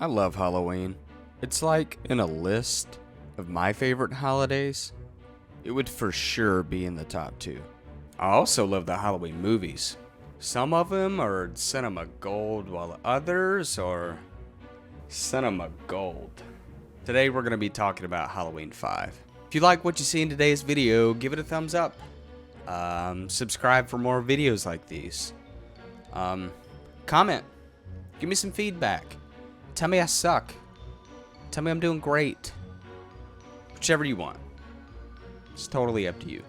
I love Halloween. It's like in a list of my favorite holidays, it would for sure be in the top 2. I also love the Halloween movies. Some of them are cinema gold, while others are cinema gold. Today we're going to be talking about Halloween 5. If you like what you see in today's video, give it a thumbs up. Subscribe for more videos like these. Comment. Give me some feedback. Tell me I suck. Tell me I'm doing great. Whichever you want. It's totally up to you.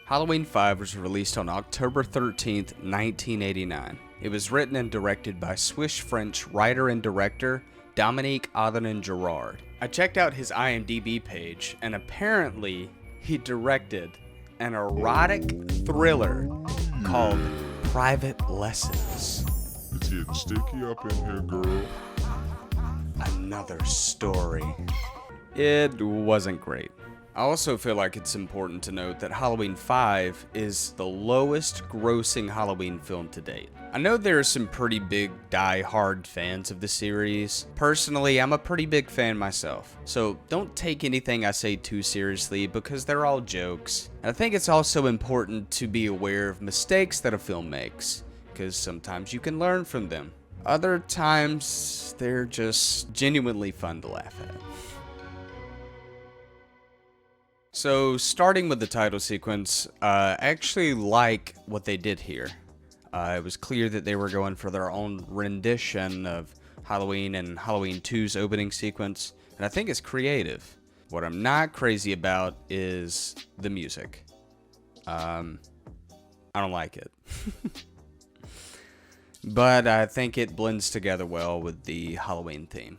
Halloween 5 was released on October 13th, 1989. It was written and directed by Swiss-French writer and director Dominique Othenin-Girard. I checked out his IMDb page, and apparently he directed an erotic thriller called Private Lessons. It's getting sticky up in here, girl. Another story. It wasn't great. I also feel like it's important to note that Halloween 5 is the lowest grossing Halloween film to date. I know there are some pretty big die-hard fans of the series. Personally, I'm a pretty big fan myself, so don't take anything I say too seriously because they're all jokes. And I think it's also important to be aware of mistakes that a film makes, because sometimes you can learn from them. Other times, they're just genuinely fun to laugh at. So, starting with the title sequence, I actually like what they did here. It was clear that they were going for their own rendition of Halloween and Halloween 2's opening sequence, and I think it's creative. What I'm not crazy about is the music. I don't like it. But I think it blends together well with the Halloween theme.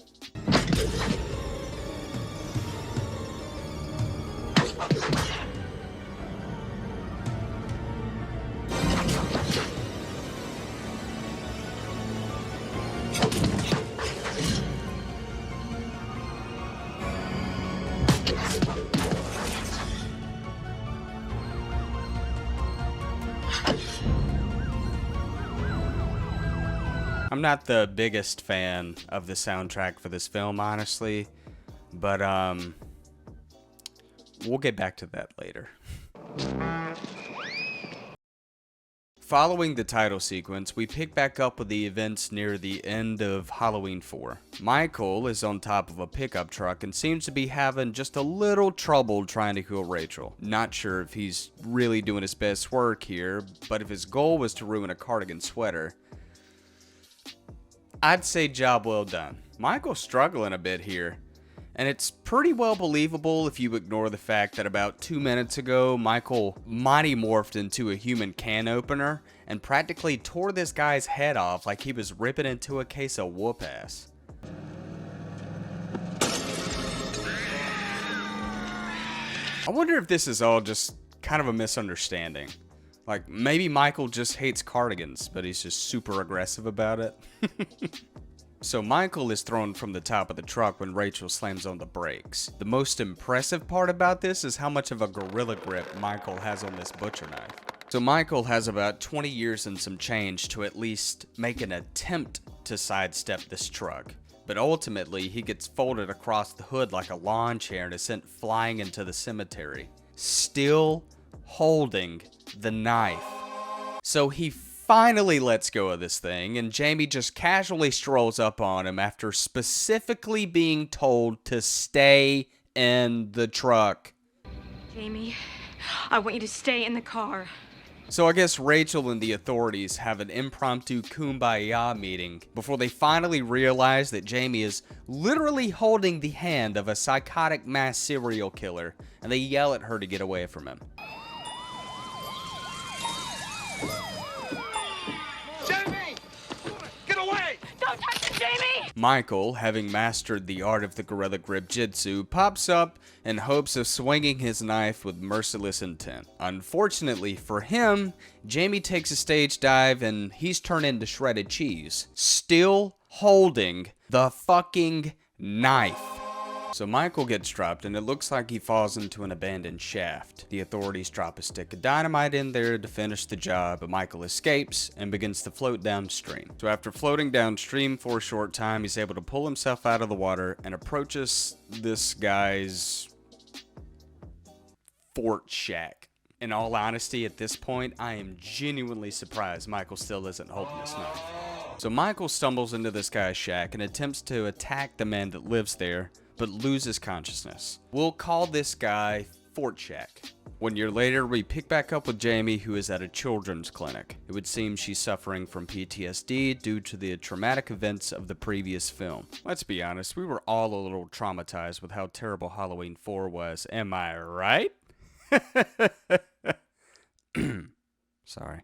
I'm not the biggest fan of the soundtrack for this film, honestly, but we'll get back to that later. Following the title sequence, we pick back up with the events near the end of Halloween 4. Michael is on top of a pickup truck and seems to be having just a little trouble trying to kill Rachel. Not sure if he's really doing his best work here, but if his goal was to ruin a cardigan sweater, I'd say job well done. Michael's struggling a bit here, and it's pretty well believable if you ignore the fact that about 2 minutes ago, Michael mighty morphed into a human can opener and practically tore this guy's head off like he was ripping into a case of whoop ass. I wonder if this is all just kind of a misunderstanding. Like, maybe Michael just hates cardigans, but he's just super aggressive about it. So Michael is thrown from the top of the truck when Rachel slams on the brakes. The most impressive part about this is how much of a gorilla grip Michael has on this butcher knife. So Michael has about 20 years and some change to at least make an attempt to sidestep this truck. But ultimately, he gets folded across the hood like a lawn chair and is sent flying into the cemetery, still holding the knife. So he finally lets go of this thing, and Jamie just casually strolls up on him after specifically being told to stay in the truck. Jamie, I want you to stay in the car. So I guess Rachel and the authorities have an impromptu kumbaya meeting before they finally realize that Jamie is literally holding the hand of a psychotic mass serial killer, and they yell at her to get away from him. Don't touch him, Jamie! Michael, having mastered the art of the gorilla grip jitsu, pops up in hopes of swinging his knife with merciless intent. Unfortunately for him, Jamie takes a stage dive and he's turned into shredded cheese, still holding the fucking knife. So Michael gets dropped, and it looks like he falls into an abandoned shaft. The authorities drop a stick of dynamite in there to finish the job, but Michael escapes and begins to float downstream. So after floating downstream for a short time, he's able to pull himself out of the water and approaches this guy's fort shack. In all honesty, at this point, I am genuinely surprised Michael still isn't holding his knife. So Michael stumbles into this guy's shack and attempts to attack the man that lives there, but loses consciousness. We'll call this guy Fort Shack. 1 year later, we pick back up with Jamie, who is at a children's clinic. It would seem she's suffering from PTSD due to the traumatic events of the previous film. Let's be honest, we were all a little traumatized with how terrible Halloween 4 was, am I right? Sorry.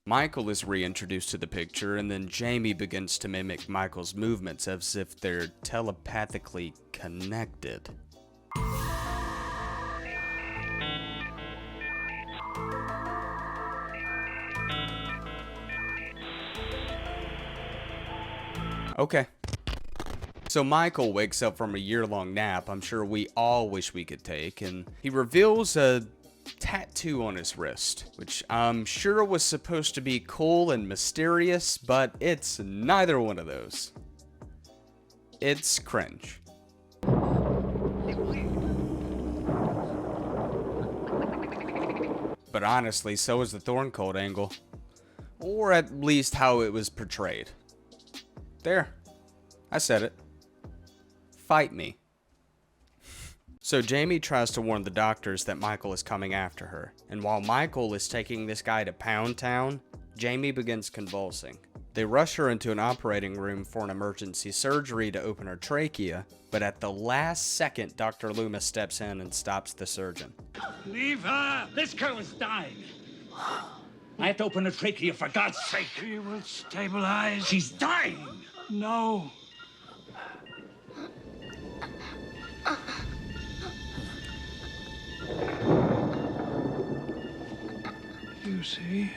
Michael is reintroduced to the picture, and then Jamie begins to mimic Michael's movements as if they're telepathically connected. Okay. So Michael wakes up from a year-long nap I'm sure we all wish we could take, and he reveals a tattoo on his wrist, which I'm sure was supposed to be cool and mysterious, but it's neither one of those. It's cringe. But honestly, so is the Thorn Cold angle. Or at least how it was portrayed. There. I said it. Fight me. So Jamie tries to warn the doctors that Michael is coming after her, and while Michael is taking this guy to Pound Town, Jamie begins convulsing. They rush her into an operating room for an emergency surgery to open her trachea, but at the last second, Dr. Loomis steps in and stops the surgeon. Leave her! This girl is dying! I have to open her trachea, for God's sake! She will stabilize. She's dying! No. You see?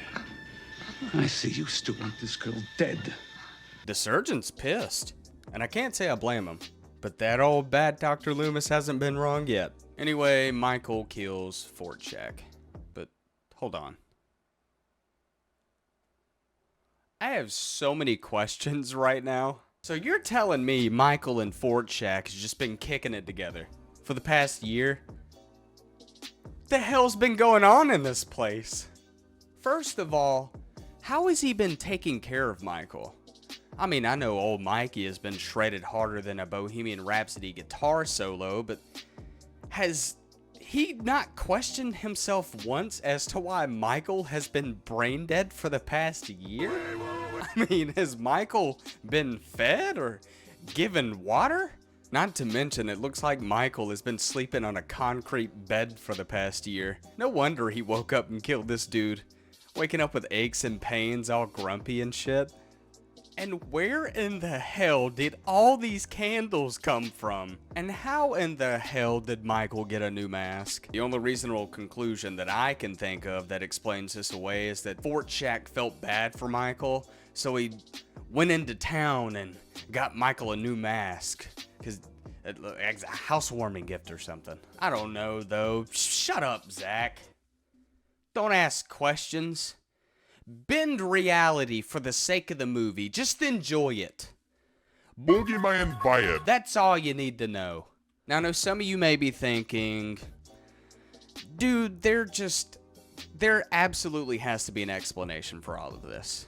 I see you still want this girl dead. The surgeon's pissed, and I can't say I blame him, but that old bad Dr. Loomis hasn't been wrong yet. Anyway, Michael kills Fort Shack, but hold on. I have so many questions right now. So you're telling me Michael and Fort Shack has just been kicking it together for the past year? The hell's been going on in this place? First of all, how has he been taking care of Michael? I mean, I know old Mikey has been shredded harder than a Bohemian Rhapsody guitar solo, but has he not questioned himself once as to why Michael has been brain dead for the past year? I mean, has Michael been fed or given water? Not to mention, it looks like Michael has been sleeping on a concrete bed for the past year. No wonder he woke up and killed this dude. Waking up with aches and pains, all grumpy and shit. And where in the hell did all these candles come from? And how in the hell did Michael get a new mask? The only reasonable conclusion that I can think of that explains this away is that Fort Shack felt bad for Michael, so he went into town and got Michael a new mask. Because it's a housewarming gift or something. I don't know, though. Shut up, Zach. Don't ask questions. Bend reality for the sake of the movie. Just enjoy it. Boogeyman Bayard. That's all you need to know. Now, I know some of you may be thinking, dude, there absolutely has to be an explanation for all of this.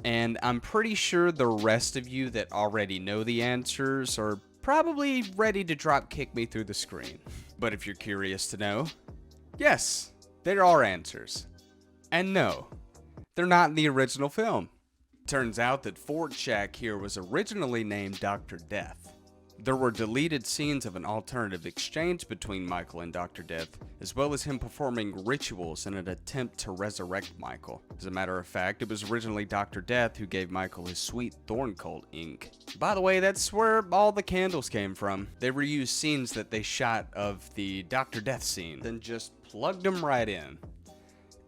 And I'm pretty sure the rest of you that already know the answers are probably ready to drop kick me through the screen. But if you're curious to know, yes, there are answers. And no, they're not in the original film. Turns out that Fort Shack here was originally named Dr. Death. There were deleted scenes of an alternative exchange between Michael and Dr. Death, as well as him performing rituals in an attempt to resurrect Michael. As a matter of fact, it was originally Dr. Death who gave Michael his sweet Thorn Cold ink. By the way, that's where all the candles came from. They reused scenes that they shot of the Dr. Death scene, then just plugged them right in.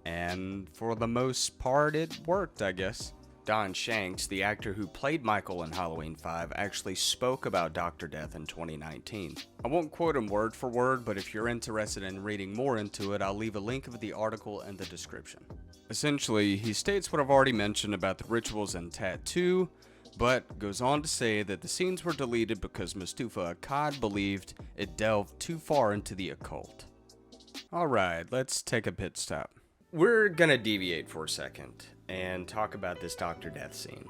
And for the most part, it worked, I guess. Don Shanks, the actor who played Michael in Halloween 5, actually spoke about Dr. Death in 2019. I won't quote him word for word, but if you're interested in reading more into it, I'll leave a link of the article in the description. Essentially, he states what I've already mentioned about the rituals and tattoo, but goes on to say that the scenes were deleted because Mustapha Akkad believed it delved too far into the occult. Alright, let's take a pit stop. We're gonna deviate for a second and talk about this Dr. Death scene.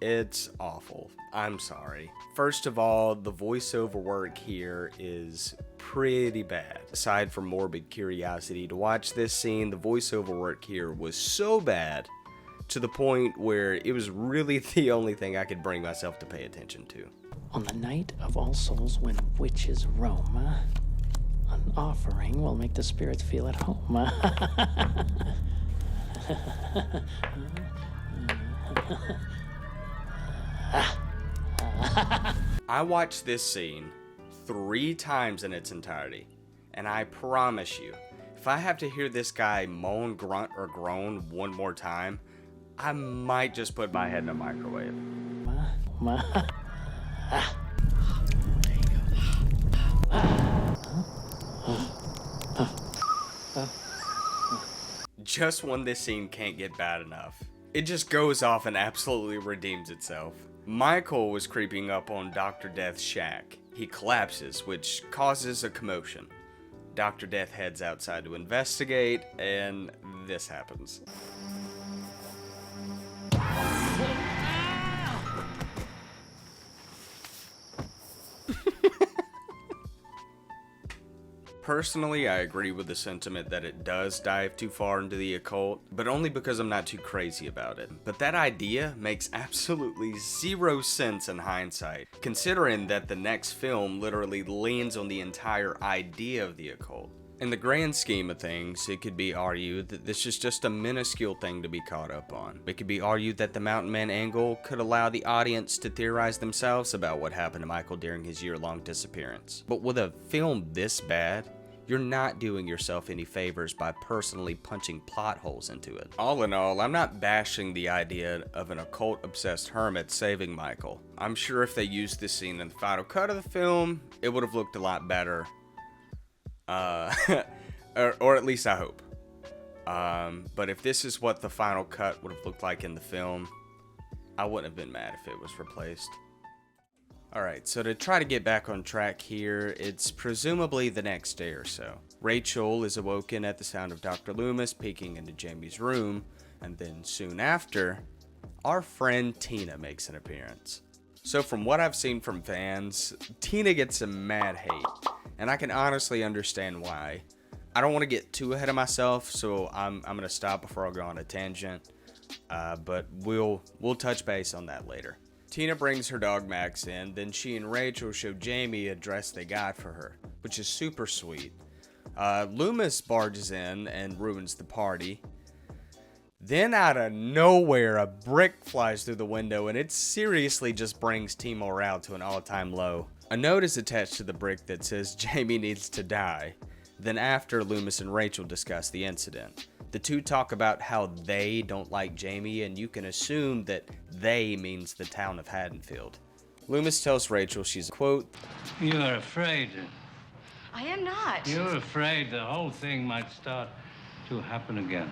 It's awful. I'm sorry. First of all, the voiceover work here is pretty bad. Aside from morbid curiosity to watch this scene, the voiceover work here was so bad to the point where it was really the only thing I could bring myself to pay attention to. On the night of All Souls when witches roam, an offering will make the spirits feel at home. I watched this scene 3 times in its entirety, and I promise you, if I have to hear this guy moan, grunt, or groan one more time, I might just put my head in a microwave. Just when this scene can't get bad enough, it just goes off and absolutely redeems itself. Michael was creeping up on Dr. Death's shack. He collapses, which causes a commotion. Dr. Death heads outside to investigate, and this happens. Personally, I agree with the sentiment that it does dive too far into the occult, but only because I'm not too crazy about it. But that idea makes absolutely 0 sense in hindsight, considering that the next film literally leans on the entire idea of the occult. In the grand scheme of things, it could be argued that this is just a minuscule thing to be caught up on. It could be argued that the Mountain Man angle could allow the audience to theorize themselves about what happened to Michael during his year-long disappearance. But with a film this bad, you're not doing yourself any favors by personally punching plot holes into it. All in all, I'm not bashing the idea of an occult-obsessed hermit saving Michael. I'm sure if they used this scene in the final cut of the film, it would have looked a lot better. Or at least I hope. But if this is what the final cut would have looked like in the film, I wouldn't have been mad if it was replaced. Alright, so to try to get back on track here, it's presumably the next day or so. Rachel is awoken at the sound of Dr. Loomis peeking into Jamie's room, and then soon after, our friend Tina makes an appearance. So from what I've seen from fans, Tina gets some mad hate, and I can honestly understand why. I don't want to get too ahead of myself, so I'm going to stop before I go on a tangent, but we'll touch base on that later. Tina brings her dog Max in, then she and Rachel show Jamie a dress they got for her, which is super sweet. Loomis barges in and ruins the party. Then out of nowhere, a brick flies through the window, and it seriously just brings team morale to an all-time low. A note is attached to the brick that says Jamie needs to die. Then after, Loomis and Rachel discuss the incident. The two talk about how they don't like Jamie, and you can assume that they means the town of Haddonfield. Loomis tells Rachel she's, quote, You're afraid. I am not. You're afraid the whole thing might start to happen again.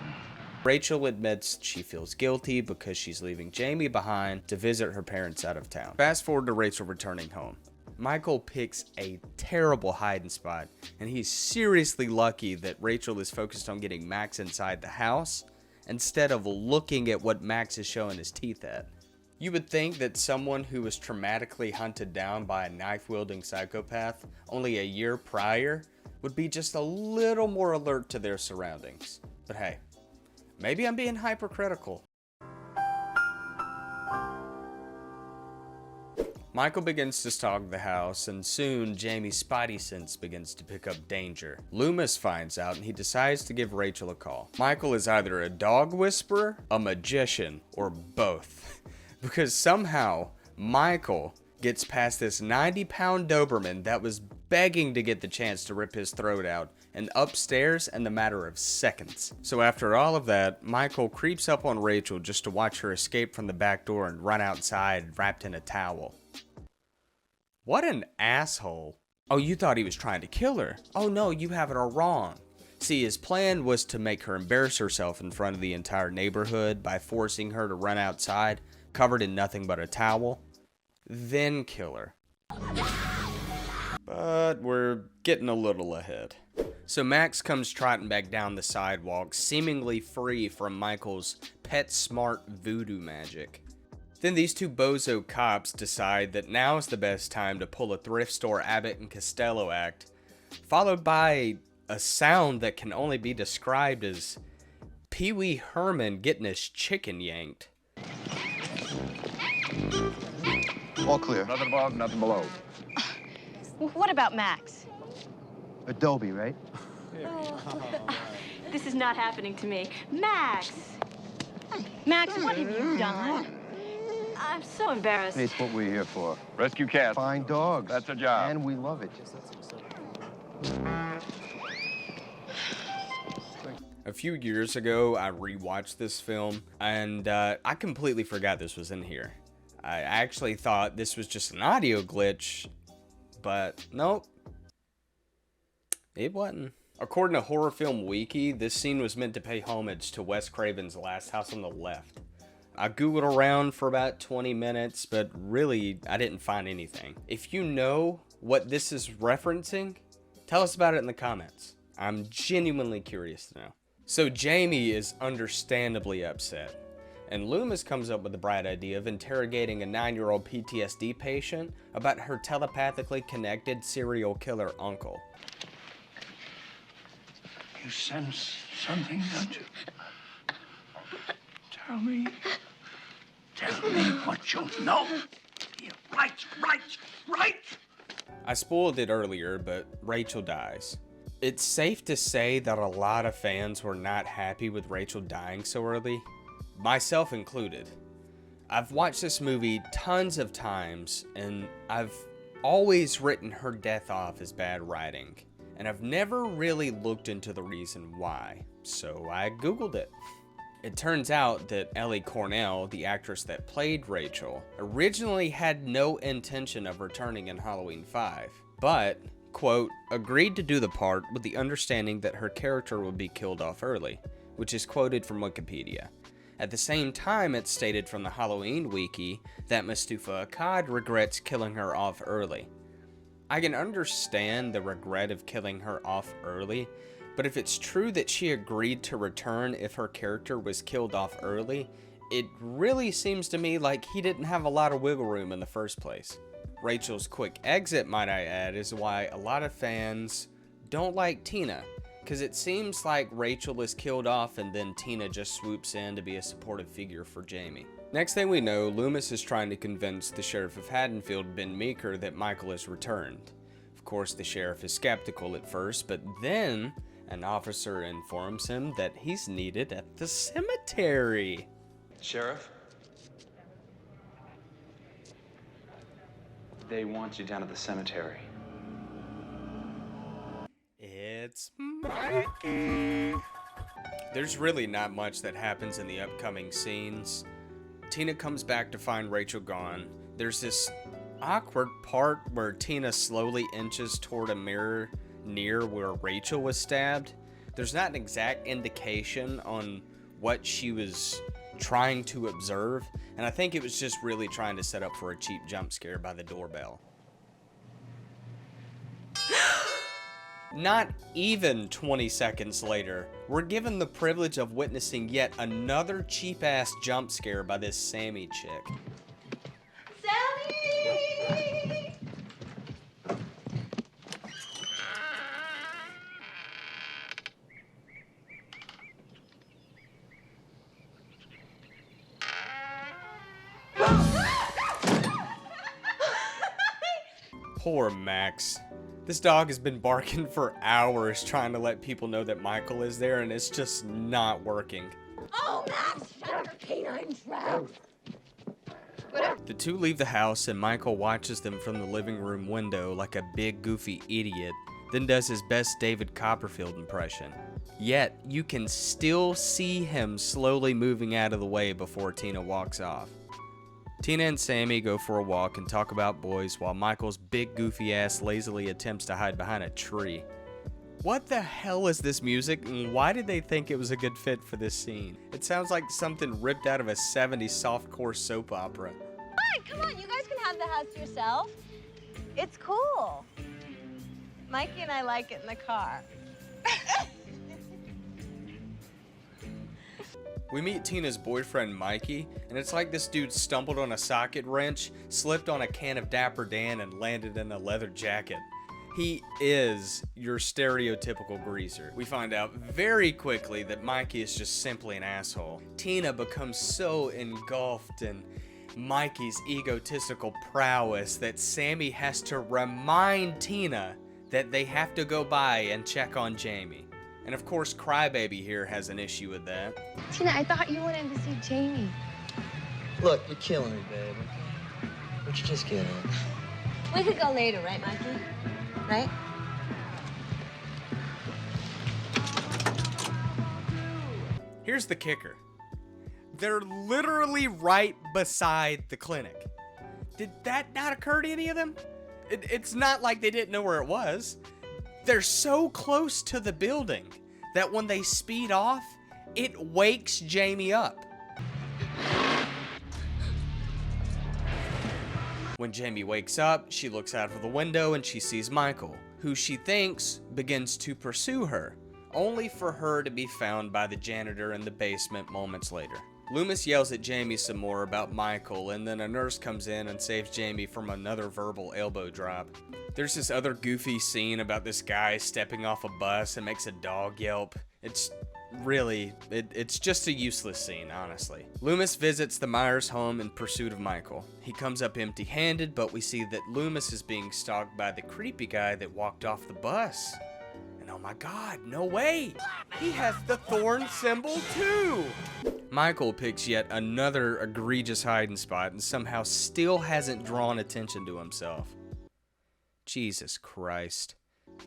Rachel admits she feels guilty because she's leaving Jamie behind to visit her parents out of town. Fast forward to Rachel returning home. Michael picks a terrible hiding spot, and he's seriously lucky that Rachel is focused on getting Max inside the house instead of looking at what Max is showing his teeth at. You would think that someone who was traumatically hunted down by a knife-wielding psychopath only a year prior would be just a little more alert to their surroundings. But hey, maybe I'm being hypercritical. Michael begins to stalk the house, and soon Jamie's spidey sense begins to pick up danger. Loomis finds out, and he decides to give Rachel a call. Michael is either a dog whisperer, a magician, or both. Because somehow, Michael gets past this 90-pound Doberman that was begging to get the chance to rip his throat out, and upstairs in the matter of seconds. So after all of that, Michael creeps up on Rachel just to watch her escape from the back door and run outside wrapped in a towel. What an asshole. Oh, you thought he was trying to kill her. Oh no, you have it all wrong. See, his plan was to make her embarrass herself in front of the entire neighborhood by forcing her to run outside, covered in nothing but a towel, then kill her. But we're getting a little ahead. So Max comes trotting back down the sidewalk, seemingly free from Michael's pet smart voodoo magic. Then these two bozo cops decide that now's the best time to pull a thrift store Abbott and Costello act, followed by a sound that can only be described as Pee Wee Herman getting his chicken yanked. All clear. Nothing above, nothing below. What about Max? Adobe, right? This is not happening to me. Max! Max, what have you done? I'm so embarrassed. It's what we're here for. Rescue cats. Find dogs. That's our job. And we love it. A few years ago, I rewatched this film, and I completely forgot this was in here. I actually thought this was just an audio glitch, but nope. It wasn't. According to Horror Film Wiki, this scene was meant to pay homage to Wes Craven's Last House on the Left. I googled around for about 20 minutes, but really, I didn't find anything. If you know what this is referencing, tell us about it in the comments. I'm genuinely curious to know. So Jamie is understandably upset, and Loomis comes up with the bright idea of interrogating a 9-year-old PTSD patient about her telepathically connected serial killer uncle. You sense something, don't you? Tell me. Tell me what you know. Yeah, right. I spoiled it earlier, but Rachel dies. It's safe to say that a lot of fans were not happy with Rachel dying so early, myself included. I've watched this movie tons of times, and I've always written her death off as bad writing, and I've never really looked into the reason why, so I googled it. It turns out that Ellie Cornell, the actress that played Rachel, originally had no intention of returning in Halloween 5, but, quote, agreed to do the part with the understanding that her character would be killed off early, which is quoted from Wikipedia. At the same time, it's stated from the Halloween wiki that Mustapha Akkad regrets killing her off early. I can understand the regret of killing her off early, but if it's true that she agreed to return if her character was killed off early, it really seems to me like he didn't have a lot of wiggle room in the first place. Rachel's quick exit, might I add, is why a lot of fans don't like Tina, because it seems like Rachel is killed off and then Tina just swoops in to be a supportive figure for Jamie. Next thing we know, Loomis is trying to convince the sheriff of Haddonfield, Ben Meeker, that Michael has returned. Of course, the sheriff is skeptical at first, but then an officer informs him that he's needed at the cemetery. Sheriff? They want you down at the cemetery. It's Mikey. There's really not much that happens in the upcoming scenes. Tina comes back to find Rachel gone. There's this awkward part where Tina slowly inches toward a mirror near where Rachel was stabbed. There's not an exact indication on what she was trying to observe, and I think it was just really trying to set up for a cheap jump scare by the doorbell. Not even 20 seconds later, we're given the privilege of witnessing yet another cheap-ass jump scare by this Sammy chick. Sammy! Poor Max. This dog has been barking for hours trying to let people know that Michael is there, and it's just not working. Oh, Max! Shut up, canine trap! The two leave the house and Michael watches them from the living room window like a big goofy idiot, then does his best David Copperfield impression. Yet, you can still see him slowly moving out of the way before Tina walks off. Tina and Sammy go for a walk and talk about boys while Michael's big goofy ass lazily attempts to hide behind a tree. What the hell is this music, and why did they think it was a good fit for this scene? It sounds like something ripped out of a 70s softcore soap opera. Come on, you guys can have the house to yourself. It's cool. Mikey and I like it in the car. We meet Tina's boyfriend, Mikey, and it's like this dude stumbled on a socket wrench, slipped on a can of Dapper Dan, and landed in a leather jacket. He is your stereotypical greaser. We find out very quickly that Mikey is just simply an asshole. Tina becomes so engulfed in Mikey's egotistical prowess that Sammy has to remind Tina that they have to go by and check on Jamie. And of course, Crybaby here has an issue with that. Tina, I thought you wanted to see Jamie. Look, you're killing me, babe. Okay? What'd you just get at? We could go later, right, Mikey? Right? Here's the kicker. They're literally right beside the clinic. Did that not occur to any of them? It's not like they didn't know where it was. They're so close to the building that when they speed off, it wakes Jamie up. When Jamie wakes up, she looks out of the window and she sees Michael, who she thinks begins to pursue her, only for her to be found by the janitor in the basement moments later. Loomis yells at Jamie some more about Michael, and then a nurse comes in and saves Jamie from another verbal elbow drop. There's this other goofy scene about this guy stepping off a bus and makes a dog yelp. It's really, it's just a useless scene, honestly. Loomis visits the Myers home in pursuit of Michael. He comes up empty-handed, but we see that Loomis is being stalked by the creepy guy that walked off the bus. And oh my god, no way! He has the thorn symbol too! Michael picks yet another egregious hiding spot and somehow still hasn't drawn attention to himself. Jesus Christ.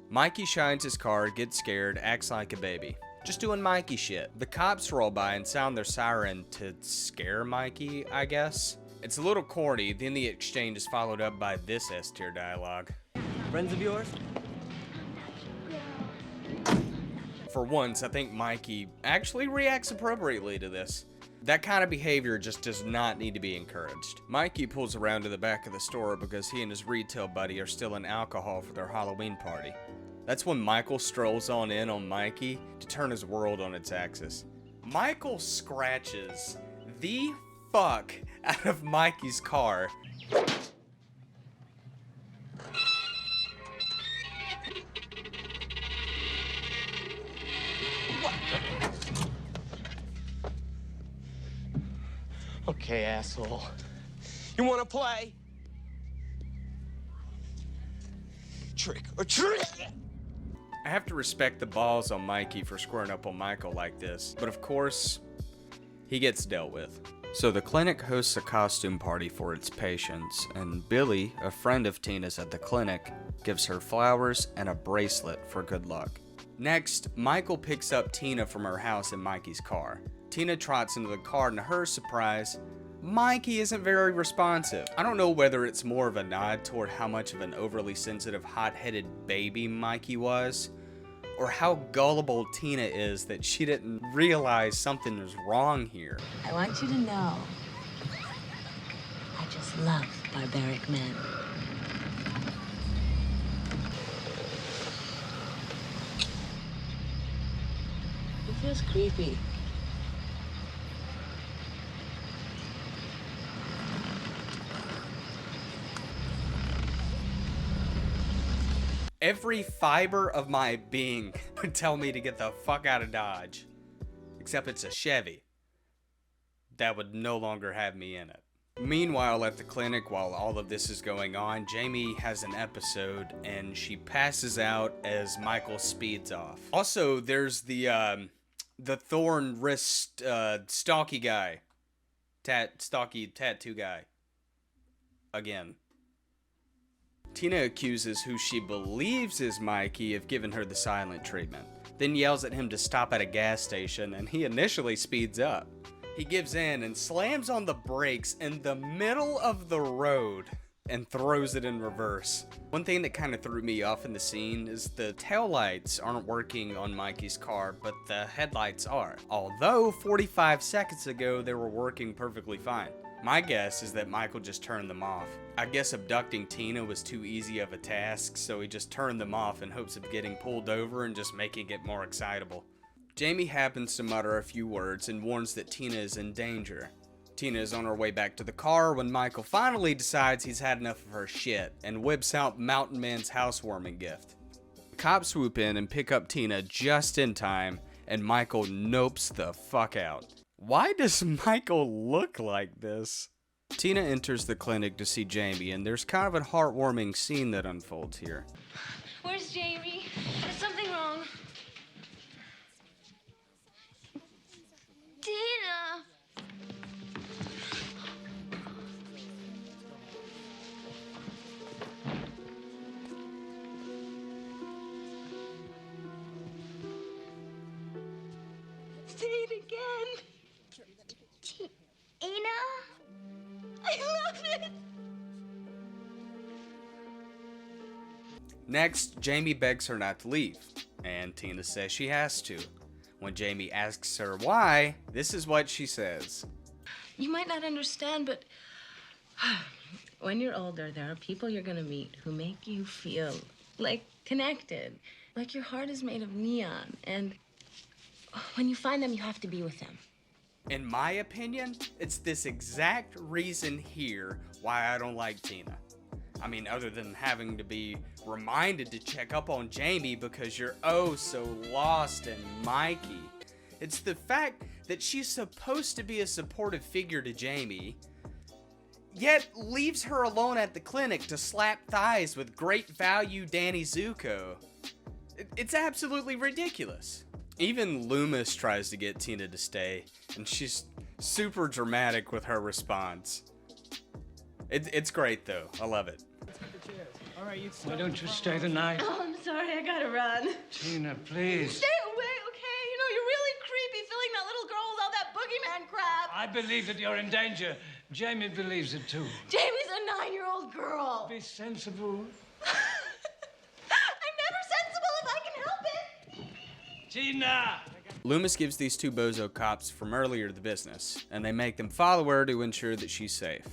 Mikey shines his car, gets scared, acts like a baby. Just doing Mikey shit. The cops roll by and sound their siren to scare Mikey, I guess. It's a little corny, then the exchange is followed up by this S-tier dialogue. Friends of yours? For once, I think Mikey actually reacts appropriately to this. That kind of behavior just does not need to be encouraged. Mikey pulls around to the back of the store because he and his retail buddy are still in alcohol for their Halloween party. That's when Michael strolls on in on Mikey to turn his world on its axis. Michael scratches the fuck out of Mikey's car. Okay, asshole. You wanna play? Trick or treat! I have to respect the balls on Mikey for squaring up on Michael like this, but of course, he gets dealt with. So the clinic hosts a costume party for its patients, and Billy, a friend of Tina's at the clinic, gives her flowers and a bracelet for good luck. Next, Michael picks up Tina from her house in Mikey's car. Tina trots into the car, and to her surprise, Mikey isn't very responsive. I don't know whether it's more of a nod toward how much of an overly sensitive, hot-headed baby Mikey was, or how gullible Tina is that she didn't realize something was wrong here. I want you to know, I just love barbaric men. It feels creepy. Every fiber of my being would tell me to get the fuck out of Dodge. Except it's a Chevy. That would no longer have me in it. Meanwhile, at the clinic, while all of this is going on, Jamie has an episode and she passes out as Michael speeds off. Also, there's the thorn wrist, stalky guy. Stalky tattoo guy. again. Tina accuses who she believes is Mikey of giving her the silent treatment, then yells at him to stop at a gas station, and he initially speeds up. He gives in and slams on the brakes in the middle of the road and throws it in reverse. One thing that kind of threw me off in the scene is the taillights aren't working on Mikey's car, but the headlights are. Although 45 seconds ago they were working perfectly fine. My guess is that Michael just turned them off. I guess abducting Tina was too easy of a task, so he just turned them off in hopes of getting pulled over and just making it more excitable. Jamie happens to mutter a few words and warns that Tina is in danger. Tina is on her way back to the car when Michael finally decides he's had enough of her shit and whips out Mountain Man's housewarming gift. The cops swoop in and pick up Tina just in time, and Michael nopes the fuck out. Why does Michael look like this? Tina enters the clinic to see Jamie, and there's kind of a heartwarming scene that unfolds here. Where's Jamie? Is something wrong? Tina! Say it again. Tina? I love it. Next, Jamie begs her not to leave, and Tina says she has to. When Jamie asks her why, this is what she says. You might not understand, but when you're older, there are people you're gonna meet who make you feel like connected, like your heart is made of neon, and when you find them, you have to be with them. In my opinion, it's this exact reason here why I don't like Tina. I mean, other than having to be reminded to check up on Jamie because you're oh so lost in Mikey. It's the fact that she's supposed to be a supportive figure to Jamie, yet leaves her alone at the clinic to slap thighs with great value Danny Zuko. It's absolutely ridiculous. Even Loomis tries to get Tina to stay, and she's super dramatic with her response. It's great though, I love it. All right, why don't you stay the night? Oh, I'm sorry, I gotta run. Tina, please. Stay away, okay? You know, you're really creepy filling that little girl with all that boogeyman crap. I believe that you're in danger. Jamie believes it too. Jamie's a 9-year-old girl. Be sensible. I'm never sensible if I can help it. Tina! Loomis gives these two bozo cops from earlier the business, and they make them follow her to ensure that she's safe.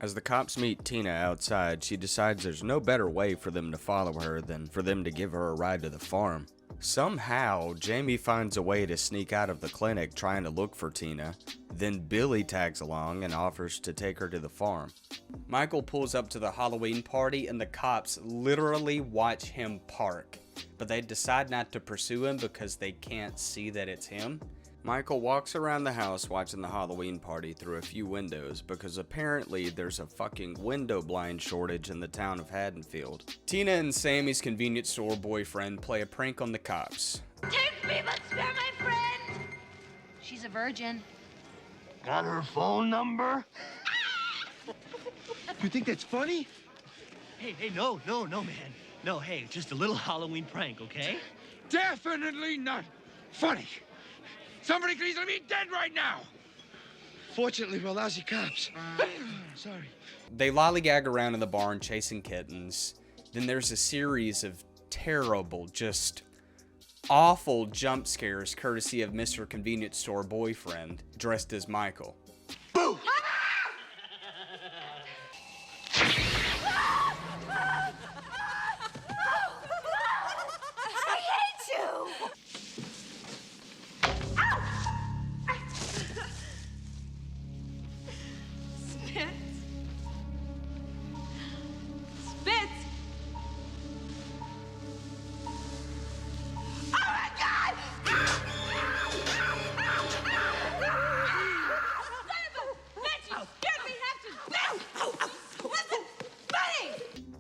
As the cops meet Tina outside, she decides there's no better way for them to follow her than for them to give her a ride to the farm. Somehow, Jamie finds a way to sneak out of the clinic trying to look for Tina. Then Billy tags along and offers to take her to the farm. Michael pulls up to the Halloween party and the cops literally watch him park, but they decide not to pursue him because they can't see that it's him. Michael walks around the house watching the Halloween party through a few windows because apparently there's a fucking window blind shortage in the town of Haddonfield. Tina and Sammy's convenience store boyfriend play a prank on the cops. Take me, but spare my friend. She's a virgin. Got her phone number? You think that's funny? Hey, no, man. No, hey, just a little Halloween prank, okay? Definitely not funny. Somebody could easily be dead right now. Fortunately, we're lousy cops. Sorry. They lollygag around in the barn chasing kittens. Then there's a series of terrible, just awful jump scares courtesy of Mr. Convenience Store boyfriend dressed as Michael. Boo! I hate you! Spitz! Oh my God!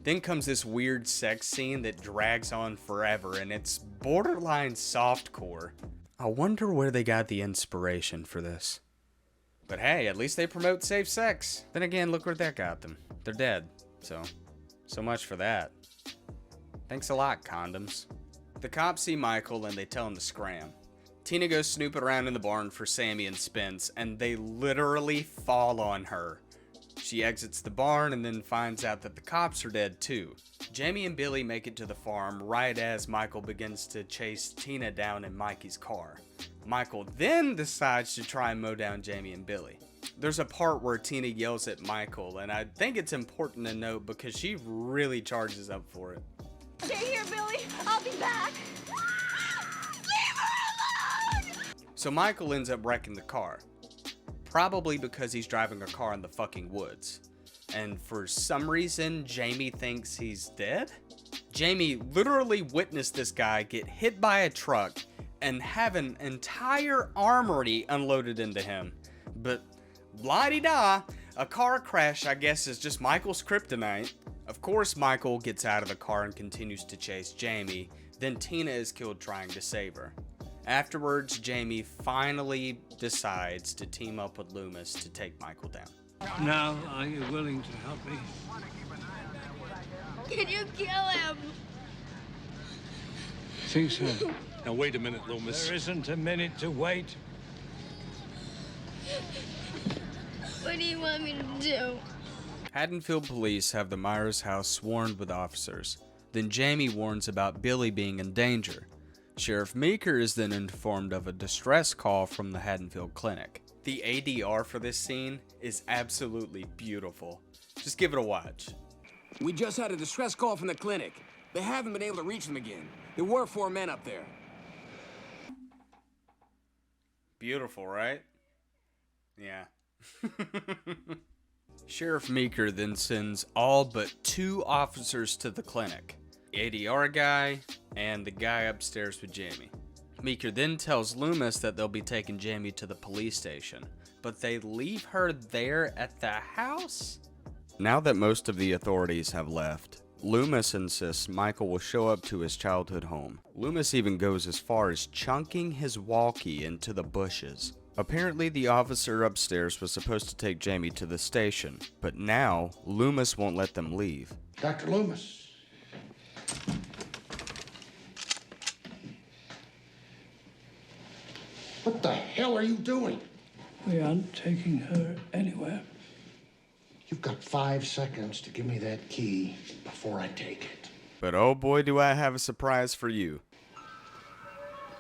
Then comes this weird sex scene that drags on forever, and it's borderline softcore. I wonder where they got the inspiration for this. But hey, at least they promote safe sex. Then again, look where that got them. they're dead. So much for that. Thanks a lot, condoms. The cops see Michael and they tell him to scram. Tina goes snooping around in the barn for Sammy and Spence, and they literally fall on her. She exits the barn and then finds out that the cops are dead too. Jamie and Billy make it to the farm right as Michael begins to chase Tina down in Mikey's car. Michael then decides to try and mow down Jamie and Billy. There's a part where Tina yells at Michael, and I think it's important to note because she really charges up for it. Stay here, Billy. I'll be back. Leave her alone! So Michael ends up wrecking the car. Probably because he's driving a car in the fucking woods. And for some reason, Jamie thinks he's dead? Jamie literally witnessed this guy get hit by a truck and have an entire armory unloaded into him. But la-di-da, a car crash I guess is just Michael's kryptonite. Of course Michael gets out of the car and continues to chase Jamie, then Tina is killed trying to save her. Afterwards, Jamie finally decides to team up with Loomis to take Michael down. Now, are you willing to help me? Can you kill him? Think so. Now, wait a minute, Loomis. There isn't a minute to wait. What do you want me to do? Haddonfield police have the Myers house swarmed with officers. Then Jamie warns about Billy being in danger. Sheriff Meeker is then informed of a distress call from the Haddonfield clinic. The ADR for this scene is absolutely beautiful. Just give it a watch. We just had a distress call from the clinic. They haven't been able to reach them again. There were 4 men up there. Beautiful, right? Yeah. Sheriff Meeker then sends all but 2 officers to the clinic. The ADR guy and the guy upstairs with Jamie. Meeker then tells Loomis that they'll be taking Jamie to the police station, but they leave her there at the house? Now that most of the authorities have left, Loomis insists Michael will show up to his childhood home. Loomis even goes as far as chunking his walkie into the bushes. Apparently the officer upstairs was supposed to take Jamie to the station, but now Loomis won't let them leave. Dr. Loomis. What the hell are you doing? We aren't taking her anywhere. You've got 5 seconds to give me that key before I take it. But oh boy, do I have a surprise for you.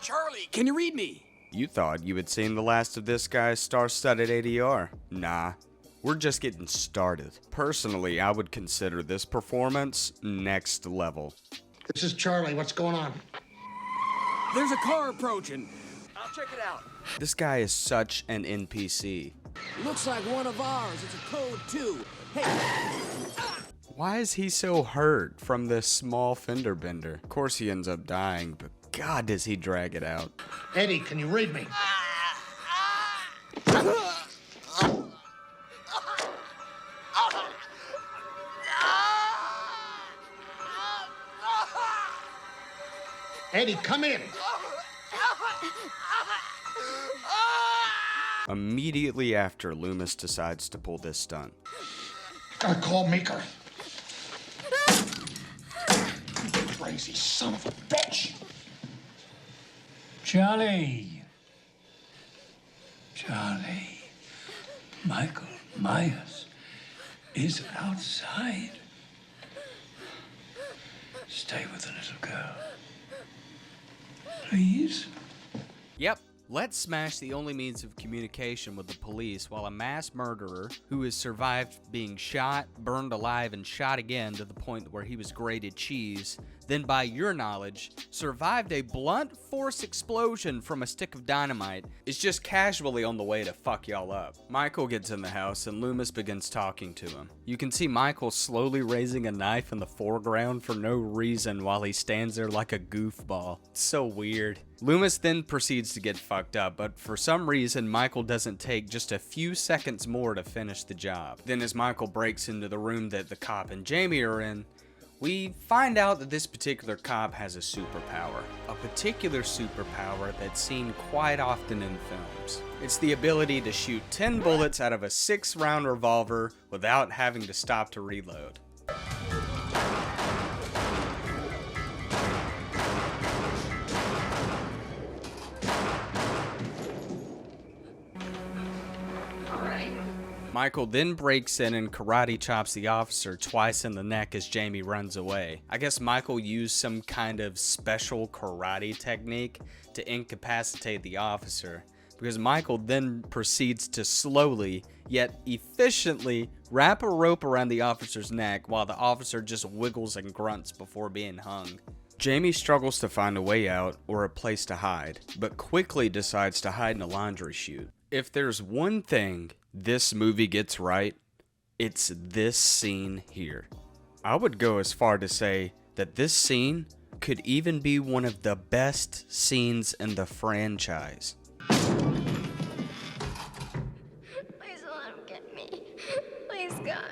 Charlie, can you read me? You thought you had seen the last of this guy's star-studded ADR. Nah, we're just getting started. Personally, I would consider this performance next level. This is Charlie. What's going on? There's a car approaching. I'll check it out. This guy is such an NPC. Looks like one of ours. It's a code 2. Hey. Why is he so hurt from this small fender bender? Of course he ends up dying, but God does he drag it out. Eddie, can you read me? Eddie, come in. Immediately after, Loomis decides to pull this stunt. Gotta call Meeker. Crazy son of a bitch. Charlie. Michael Myers is outside. Stay with the little girl. Please? Yep. Let's smash the only means of communication with the police while a mass murderer who has survived being shot, burned alive, and shot again to the point where he was grated cheese, then by your knowledge, survived a blunt force explosion from a stick of dynamite, is just casually on the way to fuck y'all up. Michael gets in the house and Loomis begins talking to him. You can see Michael slowly raising a knife in the foreground for no reason while he stands there like a goofball. It's so weird. Loomis then proceeds to get fucked up, but for some reason Michael doesn't take just a few seconds more to finish the job. Then as Michael breaks into the room that the cop and Jamie are in, We find out that this particular cop has a superpower. A particular superpower that's seen quite often in films. It's the ability to shoot 10 bullets out of a 6-round revolver without having to stop to reload. Michael then breaks in and karate chops the officer twice in the neck as Jamie runs away. I guess Michael used some kind of special karate technique to incapacitate the officer, because Michael then proceeds to slowly, yet efficiently, wrap a rope around the officer's neck while the officer just wiggles and grunts before being hung. Jamie struggles to find a way out or a place to hide, but quickly decides to hide in a laundry chute. If there's one thing this movie gets right, it's this scene here. I would go as far to say that this scene could even be one of the best scenes in the franchise. Please let him get me. Please, God.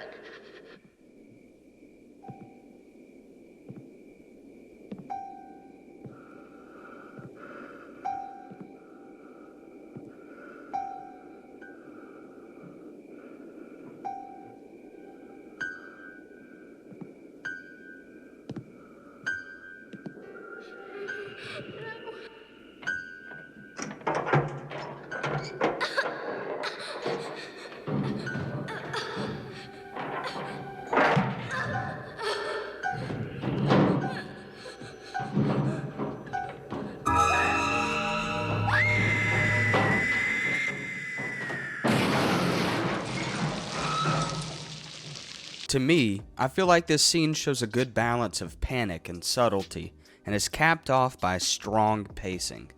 To me, I feel like this scene shows a good balance of panic and subtlety, and is capped off by strong pacing.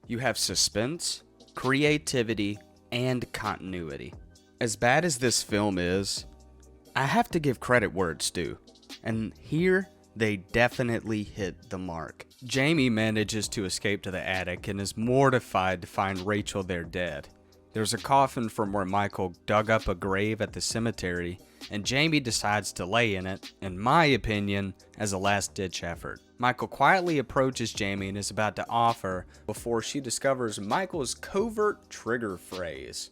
You have suspense, creativity, and continuity. As bad as this film is, I have to give credit where it's due, and here they definitely hit the mark. Jamie manages to escape to the attic and is mortified to find Rachel there dead. There's a coffin from where Michael dug up a grave at the cemetery, and Jamie decides to lay in it, in my opinion, as a last-ditch effort. Michael quietly approaches Jamie and is about to offer before she discovers Michael's covert trigger phrase.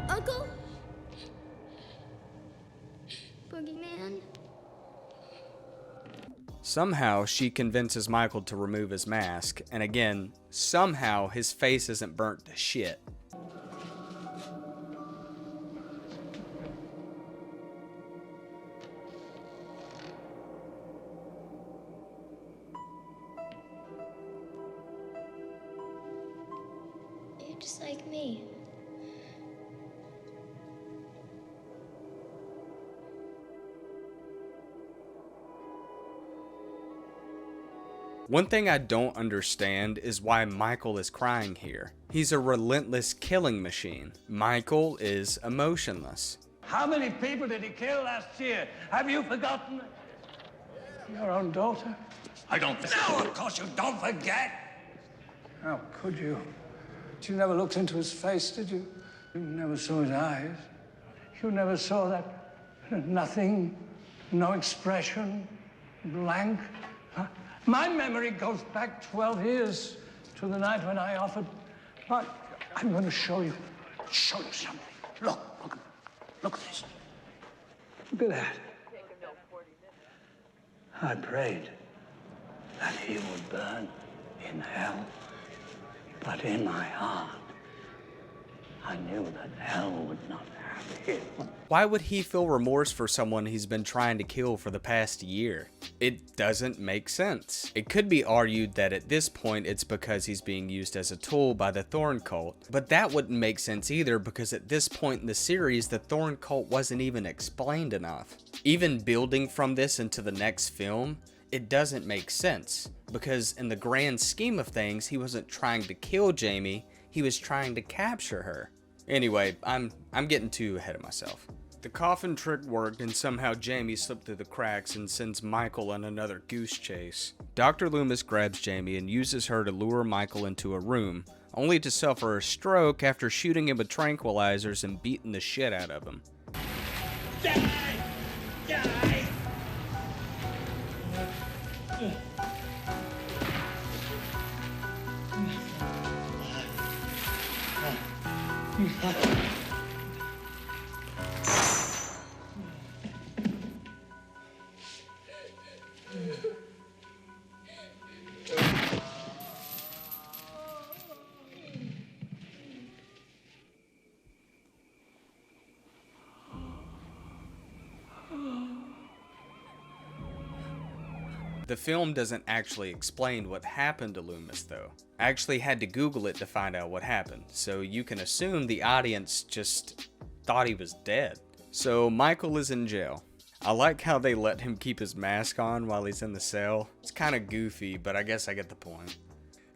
Uncle? Boogeyman? Somehow, she convinces Michael to remove his mask, and again, somehow his face isn't burnt to shit. You're just like me. One thing I don't understand is why Michael is crying here. He's a relentless killing machine. Michael is emotionless. How many people did he kill last year? Have you forgotten? Your own daughter? I don't forget. No, of course you don't forget. How could you? You never looked into his face, did you? You never saw his eyes. You never saw that nothing, no expression, blank. Huh? My memory goes back 12 years to the night when I offered. But I'm going to show you something. Look at this. Look at that. I prayed that he would burn in hell, but in my heart, I knew that hell would not have him. Why would he feel remorse for someone he's been trying to kill for the past year? It doesn't make sense. It could be argued that at this point it's because he's being used as a tool by the Thorn cult, but that wouldn't make sense either because at this point in the series the Thorn cult wasn't even explained enough. Even building from this into the next film, it doesn't make sense because in the grand scheme of things he wasn't trying to kill Jamie, he was trying to capture her. Anyway, I'm getting too ahead of myself. The coffin trick worked and somehow Jamie slipped through the cracks and sends Michael on another goose chase. Dr. Loomis grabs Jamie and uses her to lure Michael into a room, only to suffer a stroke after shooting him with tranquilizers and beating the shit out of him. Die! Die! The film doesn't actually explain what happened to Loomis though. I actually had to Google it to find out what happened, so you can assume the audience just thought he was dead. So Michael is in jail. I like how they let him keep his mask on while he's in the cell. It's kind of goofy, but I guess I get the point.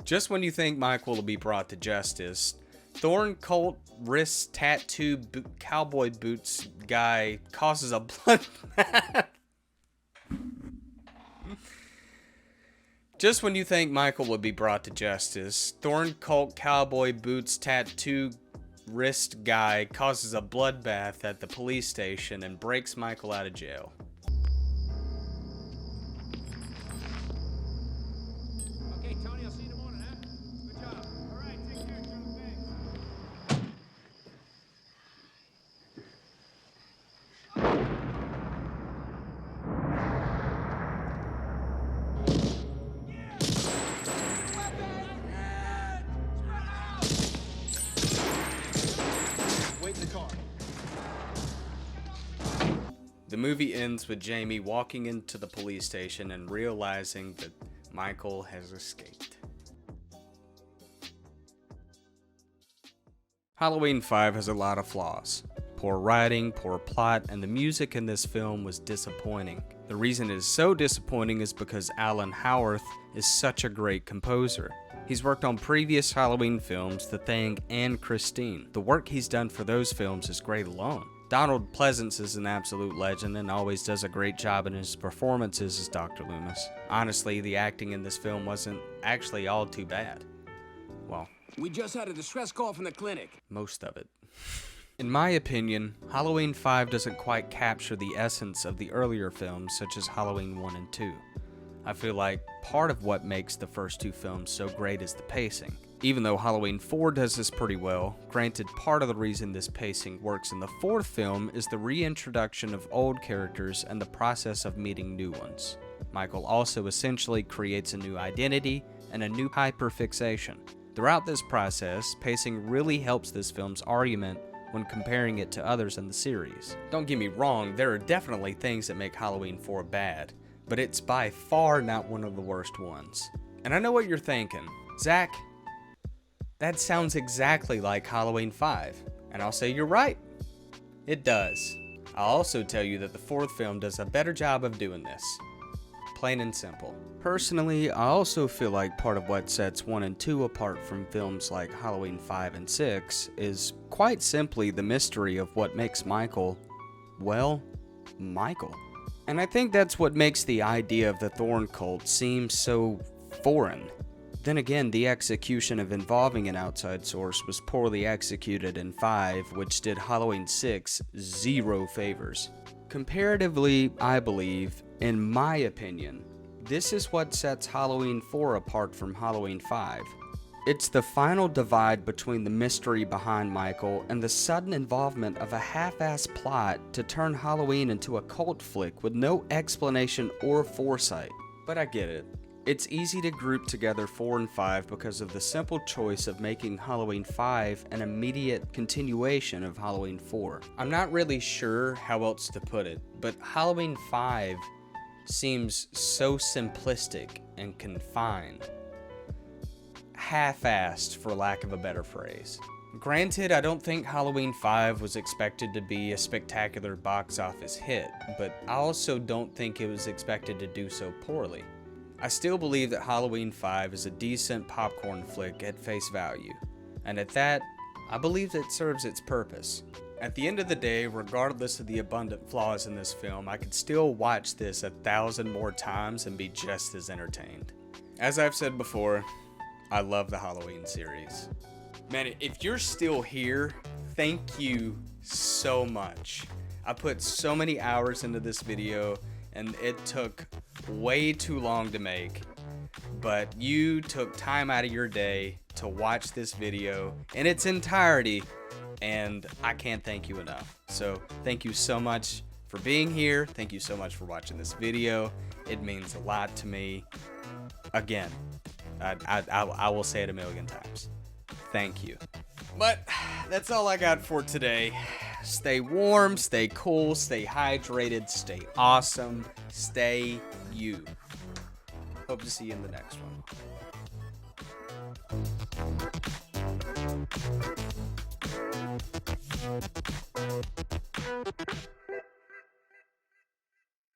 Just when you think Michael will be brought to justice, Thorn cult wrist tattoo cowboy boots guy causes a bloodbath. Just when you think Michael would be brought to justice, Thorn cult cowboy boots tattoo wrist guy causes a bloodbath at the police station and breaks Michael out of jail. Okay, Tony, I'll see you in the morning, huh? Good job. All right, take care, Joe. The movie ends with Jamie walking into the police station and realizing that Michael has escaped. Halloween 5 has a lot of flaws. Poor writing, poor plot, and the music in this film was disappointing. The reason it is so disappointing is because Alan Howarth is such a great composer. He's worked on previous Halloween films, The Thing and Christine. The work he's done for those films is great alone. Donald Pleasance is an absolute legend and always does a great job in his performances as Dr. Loomis. Honestly, the acting in this film wasn't actually all too bad. Well, we just had a distress call from the clinic. Most of it. In my opinion, Halloween 5 doesn't quite capture the essence of the earlier films such as Halloween 1 and 2. I feel like part of what makes the first two films so great is the pacing. Even though Halloween 4 does this pretty well, granted part of the reason this pacing works in the fourth film is the reintroduction of old characters and the process of meeting new ones. Michael also essentially creates a new identity and a new hyperfixation. Throughout this process, pacing really helps this film's argument when comparing it to others in the series. Don't get me wrong, there are definitely things that make Halloween 4 bad, but it's by far not one of the worst ones. And I know what you're thinking. Zach, That sounds exactly like Halloween 5. And I'll say you're right. It does. I'll also tell you that the fourth film does a better job of doing this. Plain and simple. Personally, I also feel like part of what sets 1 and 2 apart from films like Halloween 5 and 6 is quite simply the mystery of what makes Michael, well, Michael. And I think that's what makes the idea of the Thorn cult seem so foreign. Then again, the execution of involving an outside source was poorly executed in 5, which did Halloween 6 zero favors. Comparatively, I believe, in my opinion, this is what sets Halloween 4 apart from Halloween 5. It's the final divide between the mystery behind Michael and the sudden involvement of a half-assed plot to turn Halloween into a cult flick with no explanation or foresight. But I get it. It's easy to group together 4 and 5 because of the simple choice of making Halloween 5 an immediate continuation of Halloween 4. I'm not really sure how else to put it, but Halloween 5 seems so simplistic and confined. Half-assed, for lack of a better phrase. Granted, I don't think Halloween 5 was expected to be a spectacular box office hit, but I also don't think it was expected to do so poorly. I still believe that Halloween 5 is a decent popcorn flick at face value, and at that, I believe it serves its purpose. At the end of the day, regardless of the abundant flaws in this film, I could still watch this 1,000 more times and be just as entertained. As I've said before, I love the Halloween series. Man, if you're still here, thank you so much. I put so many hours into this video, and it took way too long to make, but you took time out of your day to watch this video in its entirety, and I can't thank you enough. So thank you so much for being here. Thank you so much for watching this video. It means a lot to me. Again, I will say it 1,000,000 times. Thank you. But that's all I got for today. Stay warm, stay cool, stay hydrated, stay awesome, stay you. Hope to see you in the next one.